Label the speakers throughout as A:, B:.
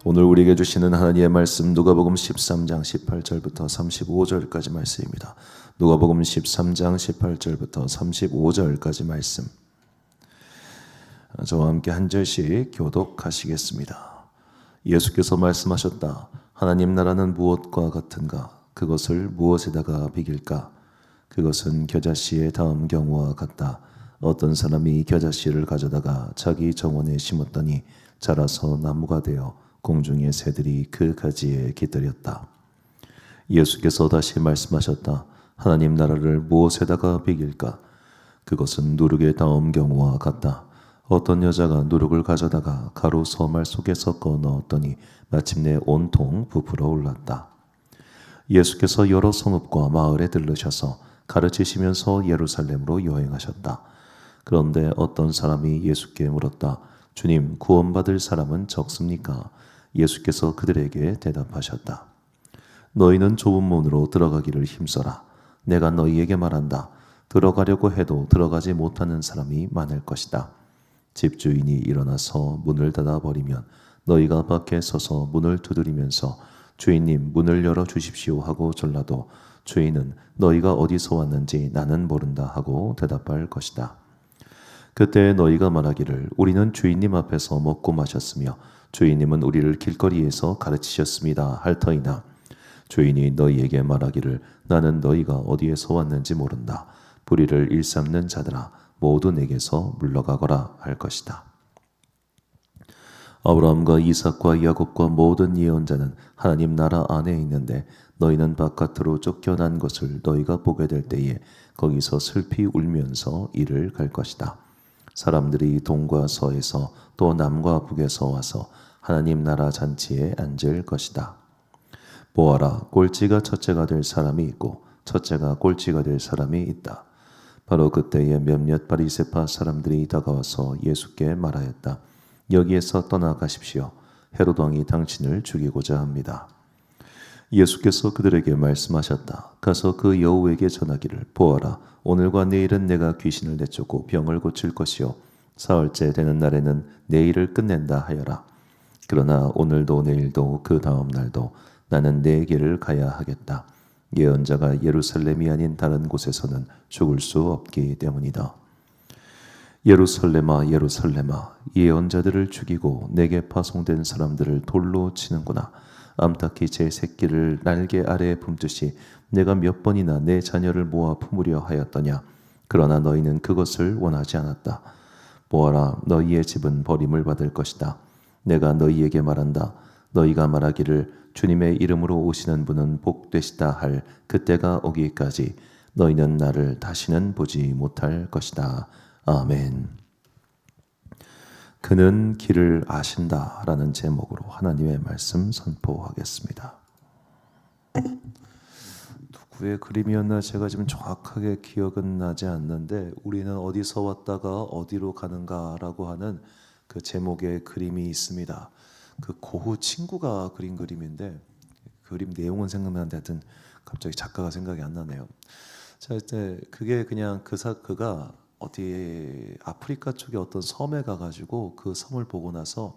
A: 오늘 우리에게 주시는 하나님의 말씀 누가복음 13장 18절부터 35절까지 말씀입니다. 누가복음 13장 18절부터 35절까지 말씀. 저와 함께 한 절씩 교독하시겠습니다. 예수께서 말씀하셨다. 하나님 나라는 무엇과 같은가? 그것을 무엇에다가 비길까? 그것은 겨자씨의 다음 경우와 같다. 어떤 사람이 겨자씨를 가져다가 자기 정원에 심었더니 자라서 나무가 되어 공중의 새들이 그 가지에 깃들였다. 예수께서 다시 말씀하셨다. 하나님 나라를 무엇에다가 비길까? 그것은 누룩의 다음 경우와 같다. 어떤 여자가 누룩을 가져다가 가루 서말 속에 섞어 넣었더니 마침내 온통 부풀어 올랐다. 예수께서 여러 성읍과 마을에 들르셔서 가르치시면서 예루살렘으로 여행하셨다. 그런데 어떤 사람이 예수께 물었다. 주님, 구원받을 사람은 적습니까? 예수께서 그들에게 대답하셨다. 너희는 좁은 문으로 들어가기를 힘써라. 내가 너희에게 말한다. 들어가려고 해도 들어가지 못하는 사람이 많을 것이다. 집주인이 일어나서 문을 닫아버리면 너희가 밖에 서서 문을 두드리면서 주인님 문을 열어주십시오 하고 졸라도 주인은 너희가 어디서 왔는지 나는 모른다 하고 대답할 것이다. 그때 너희가 말하기를 우리는 주인님 앞에서 먹고 마셨으며 주인님은 우리를 길거리에서 가르치셨습니다 할 터이나 주인이 너희에게 말하기를 나는 너희가 어디에서 왔는지 모른다. 불의를 일삼는 자들아 모두 내게서 물러가거라 할 것이다. 아브라함과 이삭과 야곱과 모든 예언자는 하나님 나라 안에 있는데 너희는 바깥으로 쫓겨난 것을 너희가 보게 될 때에 거기서 슬피 울면서 이를 갈 것이다. 사람들이 동과 서에서 또 남과 북에서 와서 하나님 나라 잔치에 앉을 것이다. 보아라, 꼴찌가 첫째가 될 사람이 있고 첫째가 꼴찌가 될 사람이 있다. 바로 그때에 몇몇 바리새파 사람들이 다가와서 예수께 말하였다. 여기에서 떠나가십시오. 헤롯 왕이 당신을 죽이고자 합니다. 예수께서 그들에게 말씀하셨다. 가서 그 여우에게 전하기를 보아라, 오늘과 내일은 내가 귀신을 내쫓고 병을 고칠 것이요 사흘째 되는 날에는 내 일을 끝낸다 하여라. 그러나 오늘도 내일도 그 다음 날도 나는 내 길을 가야 하겠다. 예언자가 예루살렘이 아닌 다른 곳에서는 죽을 수 없기 때문이다. 예루살렘아 예루살렘아 예언자들을 죽이고 내게 파송된 사람들을 돌로 치는구나. 암탉이 제 새끼를 날개 아래에 품듯이 내가 몇 번이나 내 자녀를 모아 품으려 하였더냐. 그러나 너희는 그것을 원하지 않았다. 보아라, 너희의 집은 버림을 받을 것이다. 내가 너희에게 말한다. 너희가 말하기를 주님의 이름으로 오시는 분은 복되시다 할 그때가 오기까지 너희는 나를 다시는 보지 못할 것이다. 아멘. 그는 길을 아신다 라는 제목으로 하나님의 말씀 선포하겠습니다. 누구의 그림이었나 제가 지금 정확하게 기억은 나지 않는데 우리는 어디서 왔다가 어디로 가는가라고 하는 그 제목의 그림이 있습니다. 그 고흐 친구가 그린 그림인데 그림 내용은 생각나는데 하여튼 갑자기 작가가 생각이 안 나네요. 자, 이제 그게 그냥 그가 어디 아프리카 쪽에 어떤 섬에 가가지고 그 섬을 보고 나서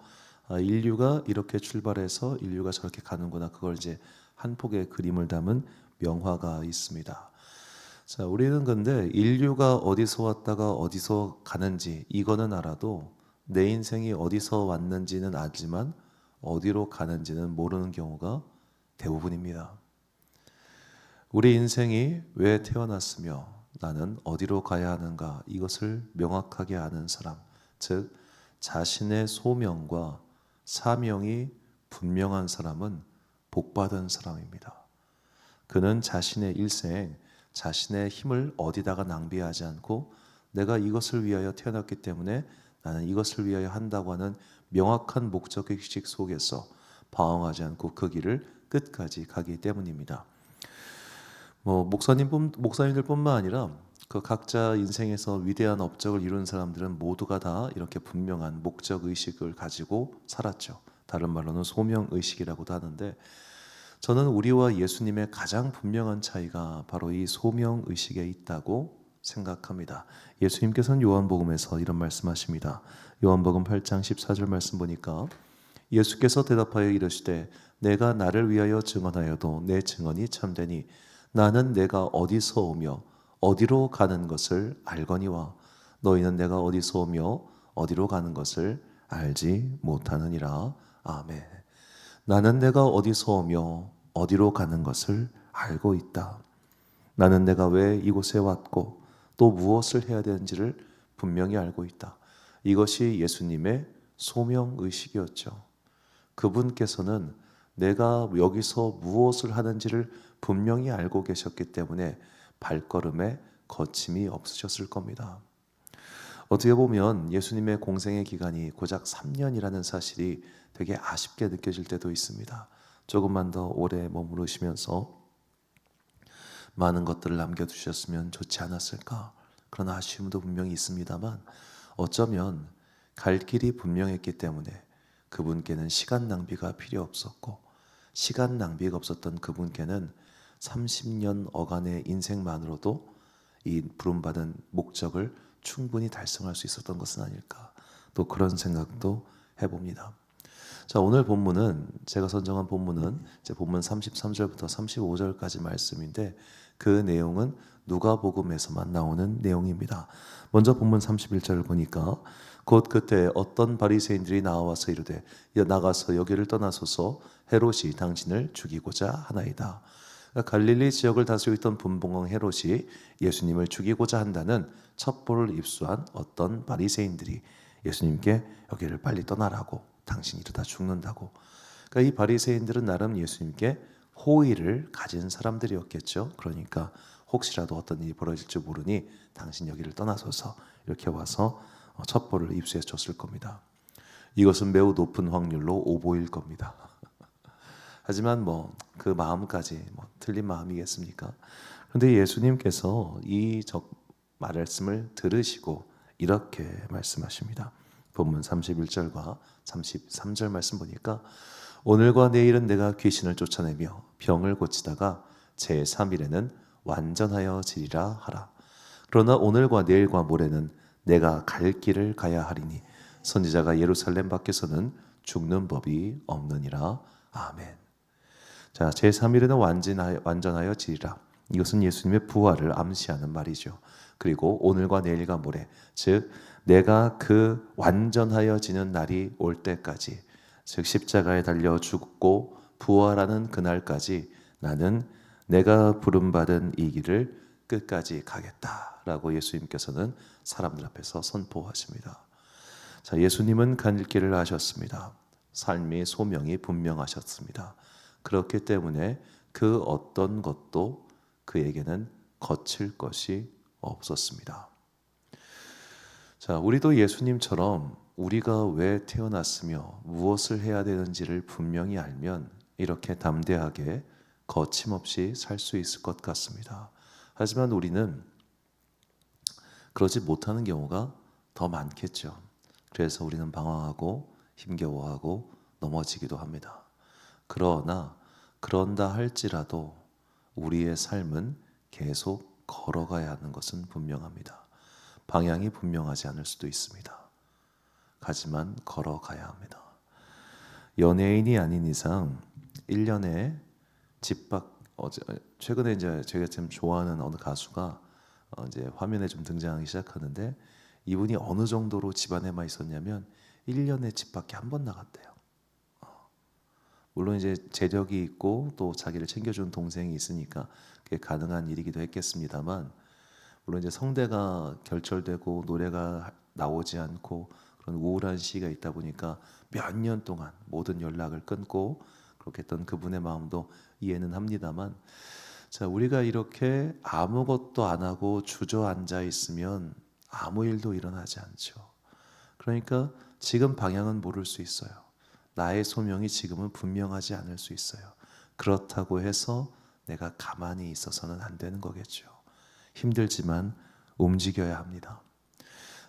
A: 인류가 이렇게 출발해서 인류가 저렇게 가는구나, 그걸 이제 한 폭의 그림을 담은 명화가 있습니다. 자, 우리는 근데 인류가 어디서 왔다가 어디서 가는지 이거는 알아도 내 인생이 어디서 왔는지는 알지만 어디로 가는지는 모르는 경우가 대부분입니다. 우리 인생이 왜 태어났으며 나는 어디로 가야 하는가, 이것을 명확하게 아는 사람, 즉 자신의 소명과 사명이 분명한 사람은 복받은 사람입니다. 그는 자신의 일생, 자신의 힘을 어디다가 낭비하지 않고 내가 이것을 위하여 태어났기 때문에 나는 이것을 위하여 한다고 하는 명확한 목적의식 속에서 방황하지 않고 그 길을 끝까지 가기 때문입니다. 목사님들뿐만 아니라 그 각자 인생에서 위대한 업적을 이룬 사람들은 모두가 다 이렇게 분명한 목적 의식을 가지고 살았죠. 다른 말로는 소명 의식이라고도 하는데 저는 우리와 예수님의 가장 분명한 차이가 바로 이 소명 의식에 있다고 생각합니다. 예수님께서는 요한복음에서 이런 말씀하십니다. 요한복음 8장 14절 말씀 보니까 예수께서 대답하여 이르시되 내가 나를 위하여 증언하여도 내 증언이 참되니 나는 내가 어디서 오며 어디로 가는 것을 알거니와 너희는 내가 어디서 오며 어디로 가는 것을 알지 못하느니라. 아멘. 나는 내가 어디서 오며 어디로 가는 것을 알고 있다. 나는 내가 왜 이곳에 왔고 또 무엇을 해야 되는지를 분명히 알고 있다. 이것이 예수님의 소명의식이었죠. 그분께서는 내가 여기서 무엇을 하는지를 분명히 알고 계셨기 때문에 발걸음에 거침이 없으셨을 겁니다. 어떻게 보면 예수님의 공생의 기간이 고작 3년이라는 사실이 되게 아쉽게 느껴질 때도 있습니다. 조금만 더 오래 머무르시면서 많은 것들을 남겨두셨으면 좋지 않았을까? 그런 아쉬움도 분명히 있습니다만 어쩌면 갈 길이 분명했기 때문에 그분께는 시간 낭비가 필요 없었고 시간 낭비가 없었던 그분께는 30년 어간의 인생만으로도 이 부름받은 목적을 충분히 달성할 수 있었던 것은 아닐까, 또 그런 생각도 해봅니다. 자, 오늘 본문은 제가 선정한 본문은 이제 본문 33절부터 35절까지 말씀인데 그 내용은 누가복음에서만 나오는 내용입니다. 먼저 본문 31절을 보니까 곧 그때 어떤 바리새인들이 나와서 이르되 나가서 여기를 떠나소서 헤롯이 당신을 죽이고자 하나이다. 갈릴리 지역을 다스리고 있던 분봉왕 헤롯이 예수님을 죽이고자 한다는 첩보를 입수한 어떤 바리새인들이 예수님께 여기를 빨리 떠나라고, 당신이 이러다 죽는다고. 그러니까 이 바리새인들은 나름 예수님께 호의를 가진 사람들이었겠죠. 그러니까 혹시라도 어떤 일이 벌어질 줄 모르니 당신 여기를 떠나소서 이렇게 와서 첩보를 입수해 줬을 겁니다. 이것은 매우 높은 확률로 오보일 겁니다. 하지만 그 마음까지 틀린 마음이겠습니까? 그런데 예수님께서 이 말씀을 들으시고 이렇게 말씀하십니다. 본문 31절과 33절 말씀 보니까 오늘과 내일은 내가 귀신을 쫓아내며 병을 고치다가 제3일에는 완전하여 지리라 하라. 그러나 오늘과 내일과 모레는 내가 갈 길을 가야 하리니 선지자가 예루살렘 밖에서는 죽는 법이 없느니라. 아멘. 자, 제3일에는 완전하여 지리라. 이것은 예수님의 부활을 암시하는 말이죠. 그리고 오늘과 내일과 모레, 즉 내가 그 완전하여지는 날이 올 때까지, 즉 십자가에 달려 죽고 부활하는 그날까지 나는 내가 부름받은 이 길을 끝까지 가겠다라고 예수님께서는 사람들 앞에서 선포하십니다. 자, 예수님은 갈 길을 아셨습니다. 삶의 소명이 분명하셨습니다. 그렇기 때문에 그 어떤 것도 그에게는 거칠 것이 없었습니다. 자, 우리도 예수님처럼 우리가 왜 태어났으며 무엇을 해야 되는지를 분명히 알면 이렇게 담대하게 거침없이 살 수 있을 것 같습니다. 하지만 우리는 그러지 못하는 경우가 더 많겠죠. 그래서 우리는 방황하고 힘겨워하고 넘어지기도 합니다. 그런다 할지라도 우리의 삶은 계속 걸어가야 하는 것은 분명합니다. 방향이 분명하지 않을 수도 있습니다. 하지만 걸어가야 합니다. 연예인이 아닌 이상 1년에 최근에 이제 제가 참 좋아하는 어느 가수가 이제 화면에 좀 등장하기 시작하는데 이분이 어느 정도로 집안에만 있었냐면 1년에 집 밖에 한 번 나갔대요. 물론 이제 재력이 있고 또 자기를 챙겨주는 동생이 있으니까 그게 가능한 일이기도 했겠습니다만, 물론 이제 성대가 결절되고 노래가 나오지 않고 그런 우울한 시기가 있다 보니까 몇 년 동안 모든 연락을 끊고 그렇게 했던 그분의 마음도 이해는 합니다만, 자, 우리가 이렇게 아무것도 안 하고 주저앉아 있으면 아무 일도 일어나지 않죠. 그러니까 지금 방향은 모를 수 있어요. 나의 소명이 지금은 분명하지 않을 수 있어요. 그렇다고 해서 내가 가만히 있어서는 안 되는 거겠죠. 힘들지만 움직여야 합니다.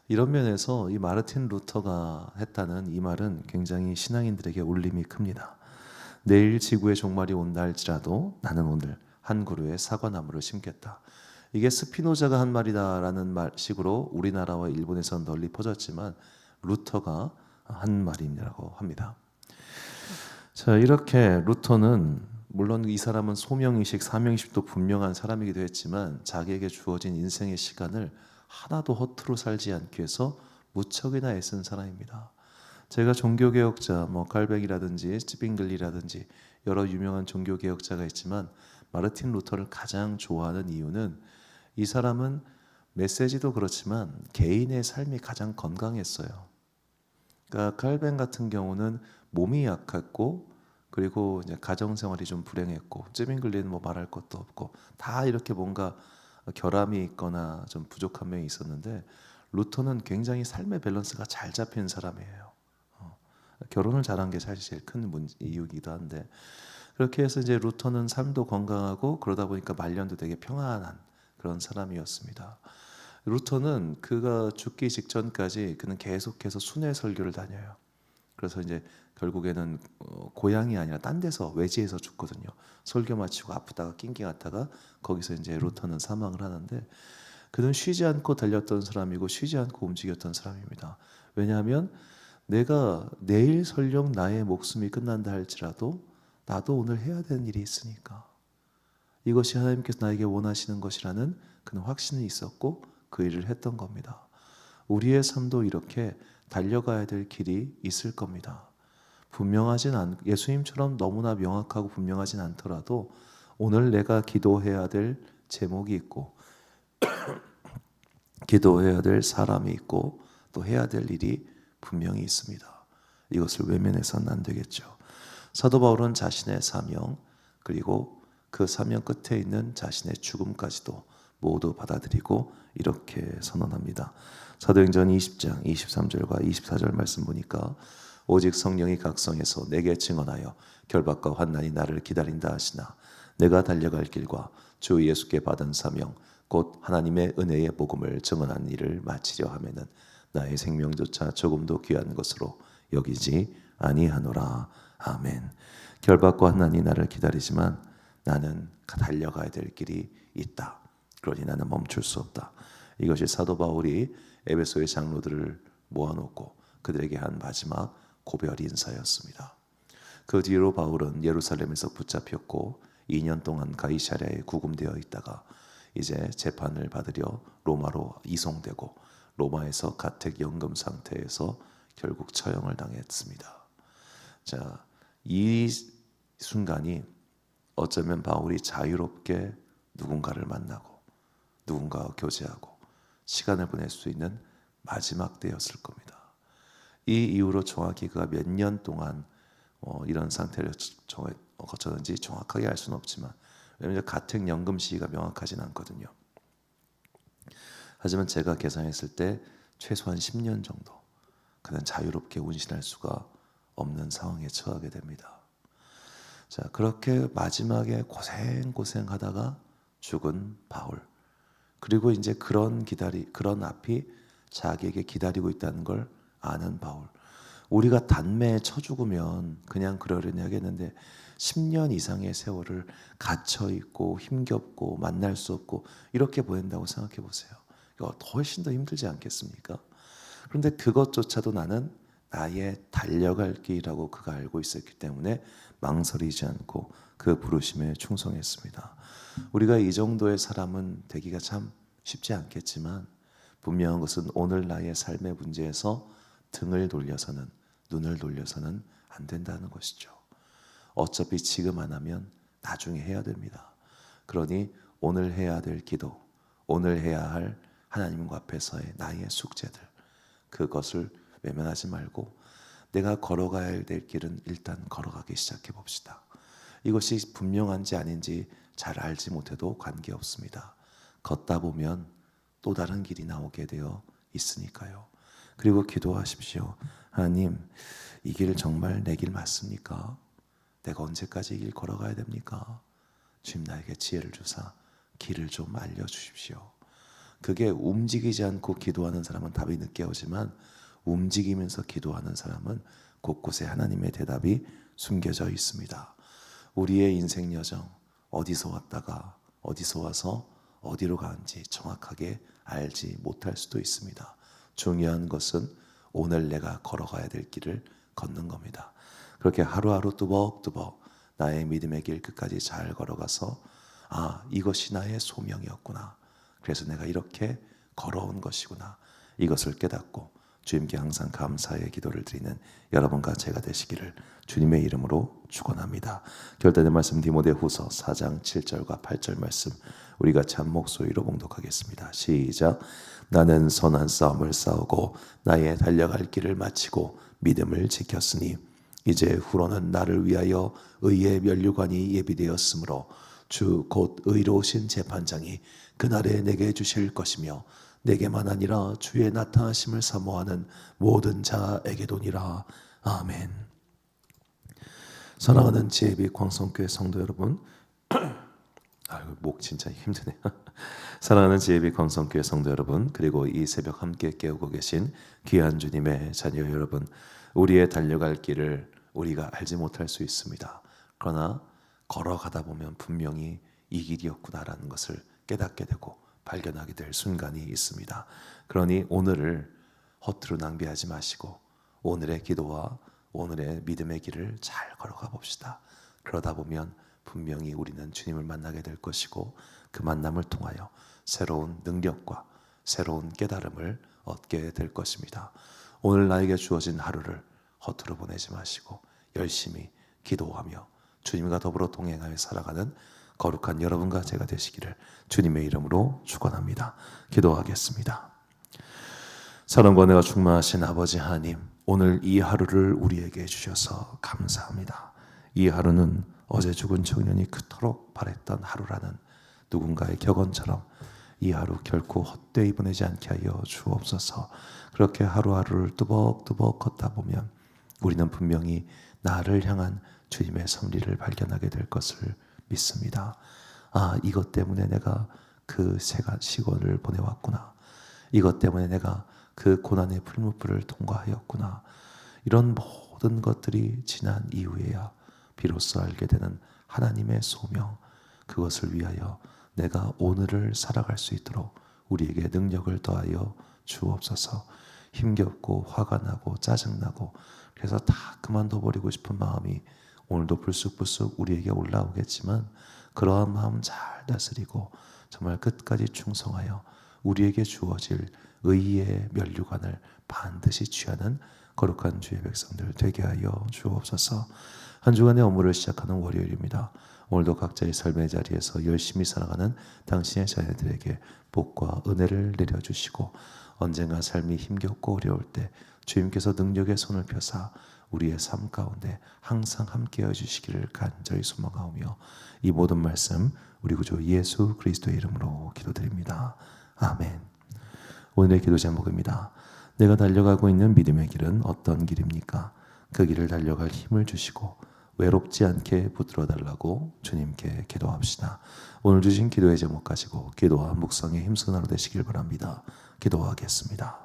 A: 이런 면에서 이 마르틴 루터가 했다는 이 말은 굉장히 신앙인들에게 울림이 큽니다. 내일 지구의 종말이 온다 할지라도 나는 오늘 한 그루의 사과나무를 심겠다. 이게 스피노자가 한 말이다라는 식으로 우리나라와 일본에서 널리 퍼졌지만 루터가 한 말이라고 합니다. 자, 이렇게 루터는 물론 이 사람은 소명의식, 사명의식도 분명한 사람이기도 했지만 자기에게 주어진 인생의 시간을 하나도 허투루 살지 않기 위해서 무척이나 애쓴 사람입니다. 제가 종교개혁자, 칼뱅이라든지 스핑글리라든지 여러 유명한 종교개혁자가 있지만 마르틴 루터를 가장 좋아하는 이유는 이 사람은 메시지도 그렇지만 개인의 삶이 가장 건강했어요. 그러니까 칼뱅 같은 경우는 몸이 약했고 그리고 이제 가정 생활이 좀 불행했고 쯔빙글리는 뭐 말할 것도 없고 다 이렇게 뭔가 결함이 있거나 좀 부족한 면이 있었는데 루터는 굉장히 삶의 밸런스가 잘 잡힌 사람이에요. 결혼을 잘한 게 사실 제일 큰 이유이기도 한데 그렇게 해서 이제 루터는 삶도 건강하고 그러다 보니까 말년도 되게 평안한 그런 사람이었습니다. 루터는 그가 죽기 직전까지 그는 계속해서 순회 설교를 다녀요. 그래서 이제 결국에는 고향이 아니라 딴 데서 외지에서 죽거든요. 설교 마치고 아프다가 낑낑하다가 거기서 이제 루터는 사망을 하는데 그는 쉬지 않고 달렸던 사람이고 쉬지 않고 움직였던 사람입니다. 왜냐하면 내가 내일 설령 나의 목숨이 끝난다 할지라도 나도 오늘 해야 되는 일이 있으니까 이것이 하나님께서 나에게 원하시는 것이라는 그는 확신이 있었고 그 일을 했던 겁니다. 우리의 삶도 이렇게 달려가야 될 길이 있을 겁니다. 예수님처럼 너무나 명확하고 분명하진 않더라도 오늘 내가 기도해야 될 제목이 있고 기도해야 될 사람이 있고 또 해야 될 일이 분명히 있습니다. 이것을 외면해서는 안 되겠죠. 사도 바울은 자신의 사명 그리고 그 사명 끝에 있는 자신의 죽음까지도 모두 받아들이고 이렇게 선언합니다. 사도행전 20장 23절과 24절 말씀 보니까 오직 성령이 각성해서 내게 증언하여 결박과 환난이 나를 기다린다 하시나 내가 달려갈 길과 주 예수께 받은 사명 곧 하나님의 은혜의 복음을 증언한 일을 마치려 하면은 나의 생명조차 조금도 귀한 것으로 여기지 아니하노라. 아멘. 결박과 환난이 나를 기다리지만 나는 달려가야 될 길이 있다. 그러니 나는 멈출 수 없다. 이것이 사도 바울이 에베소의 장로들을 모아놓고 그들에게 한 마지막 고별 인사였습니다. 그 뒤로 바울은 예루살렘에서 붙잡혔고 2년 동안 가이사랴에 구금되어 있다가 이제 재판을 받으려 로마로 이송되고 로마에서 가택 연금 상태에서 결국 처형을 당했습니다. 자, 이 순간이 어쩌면 바울이 자유롭게 누군가를 만나고 누군가와 교제하고 시간을 보낼 수 있는 마지막 때였을 겁니다. 이 이후로 정확히 그가 몇 년 동안 이런 상태를 거쳤는지 정확하게 알 수는 없지만 왜냐하면 가택연금 시기가 명확하진 않거든요. 하지만 제가 계산했을 때 최소한 10년 정도 그는 자유롭게 운신할 수가 없는 상황에 처하게 됩니다. 자, 그렇게 마지막에 고생하다가 죽은 바울. 그리고 이제 그런 앞이 자기에게 기다리고 있다는 걸 아는 바울. 우리가 단매에 쳐 죽으면 그냥 그러려니 하겠는데 10년 이상의 세월을 갇혀 있고 힘겹고 만날 수 없고 이렇게 보낸다고 생각해 보세요. 이거 훨씬 더 힘들지 않겠습니까? 그런데 그것조차도 나는 나의 달려갈 길이라고 그가 알고 있었기 때문에 망설이지 않고 그 부르심에 충성했습니다. 우리가 이 정도의 사람은 되기가 참 쉽지 않겠지만 분명한 것은 오늘 나의 삶의 문제에서 눈을 돌려서는 안 된다는 것이죠. 어차피 지금 안 하면 나중에 해야 됩니다. 그러니 오늘 해야 될 기도, 오늘 해야 할 하나님 앞에서의 나의 숙제들, 그것을 외면하지 말고 내가 걸어가야 될 길은 일단 걸어가기 시작해 봅시다. 이것이 분명한지 아닌지 잘 알지 못해도 관계없습니다. 걷다 보면 또 다른 길이 나오게 되어 있으니까요. 그리고 기도하십시오. 하나님, 이 길 정말 내 길 맞습니까? 내가 언제까지 이 길 걸어가야 됩니까? 주님 나에게 지혜를 주사 길을 좀 알려주십시오. 그게 움직이지 않고 기도하는 사람은 답이 늦게 오지만 움직이면서 기도하는 사람은 곳곳에 하나님의 대답이 숨겨져 있습니다. 우리의 인생 여정, 어디서 왔다가 어디서 와서 어디로 가는지 정확하게 알지 못할 수도 있습니다. 중요한 것은 오늘 내가 걸어가야 될 길을 걷는 겁니다. 그렇게 하루하루 뚜벅뚜벅 나의 믿음의 길 끝까지 잘 걸어가서 이것이 나의 소명이었구나. 그래서 내가 이렇게 걸어온 것이구나. 이것을 깨닫고 주님께 항상 감사의 기도를 드리는 여러분과 제가 되시기를 주님의 이름으로 축원합니다. 결단의 말씀 디모데후서 4장 7절과 8절 말씀 우리 같이 한 목소리로 봉독하겠습니다. 시작. 나는 선한 싸움을 싸우고 나의 달려갈 길을 마치고 믿음을 지켰으니 이제 후로는 나를 위하여 의의 면류관이 예비되었으므로 주 곧 의로우신 재판장이 그날에 내게 주실 것이며 내게만 아니라 주의 나타나심을 사모하는 모든 자에게도니라. 아멘. 사랑하는 지혜비 광성교회 성도 여러분, 목 진짜 힘드네요. 사랑하는 지혜비 광성교회 성도 여러분, 그리고 이 새벽 함께 깨우고 계신 귀한 주님의 자녀 여러분, 우리의 달려갈 길을 우리가 알지 못할 수 있습니다. 그러나 걸어가다 보면 분명히 이 길이었구나라는 것을 깨닫게 되고 발견하게 될 순간이 있습니다. 그러니 오늘을 허투루 낭비하지 마시고 오늘의 기도와 오늘의 믿음의 길을 잘 걸어가 봅시다. 그러다 보면 분명히 우리는 주님을 만나게 될 것이고 그 만남을 통하여 새로운 능력과 새로운 깨달음을 얻게 될 것입니다. 오늘 나에게 주어진 하루를 허투루 보내지 마시고 열심히 기도하며 주님과 더불어 동행하여 살아가는 거룩한 여러분과 제가 되시기를 주님의 이름으로 축원합니다. 기도하겠습니다. 사랑과 은혜가 충만하신 아버지 하나님, 오늘 이 하루를 우리에게 주셔서 감사합니다. 이 하루는 어제 죽은 청년이 그토록 바랬던 하루라는 누군가의 격언처럼 이 하루 결코 헛되이 보내지 않게 하여 주옵소서. 그렇게 하루하루를 뚜벅뚜벅 걷다 보면 우리는 분명히 나를 향한 주님의 섭리를 발견하게 될 것을 믿습니다. 이것 때문에 내가 그 시간을 보내왔구나. 이것 때문에 내가 그 고난의 풀무불을 통과하였구나. 이런 모든 것들이 지난 이후에야 비로소 알게 되는 하나님의 소명, 그것을 위하여 내가 오늘을 살아갈 수 있도록 우리에게 능력을 더하여 주옵소서. 힘겹고 화가 나고 짜증나고 그래서 다 그만둬버리고 싶은 마음이 오늘도 불쑥불쑥 우리에게 올라오겠지만 그러한 마음 잘 다스리고 정말 끝까지 충성하여 우리에게 주어질 의의 면류관을 반드시 취하는 거룩한 주의 백성들 되게 하여 주옵소서. 한 주간의 업무를 시작하는 월요일입니다. 오늘도 각자의 삶의 자리에서 열심히 살아가는 당신의 자녀들에게 복과 은혜를 내려주시고 언젠가 삶이 힘겹고 어려울 때 주님께서 능력의 손을 펴사 우리의 삶 가운데 항상 함께해 주시기를 간절히 소망하오며 이 모든 말씀 우리 구주 예수 그리스도의 이름으로 기도드립니다. 아멘. 오늘의 기도 제목입니다. 내가 달려가고 있는 믿음의 길은 어떤 길입니까? 그 길을 달려갈 힘을 주시고 외롭지 않게 붙들어 달라고 주님께 기도합시다. 오늘 주신 기도의 제목 가지고 기도와 묵상에 힘쓰는 하루 되시길 바랍니다. 기도하겠습니다.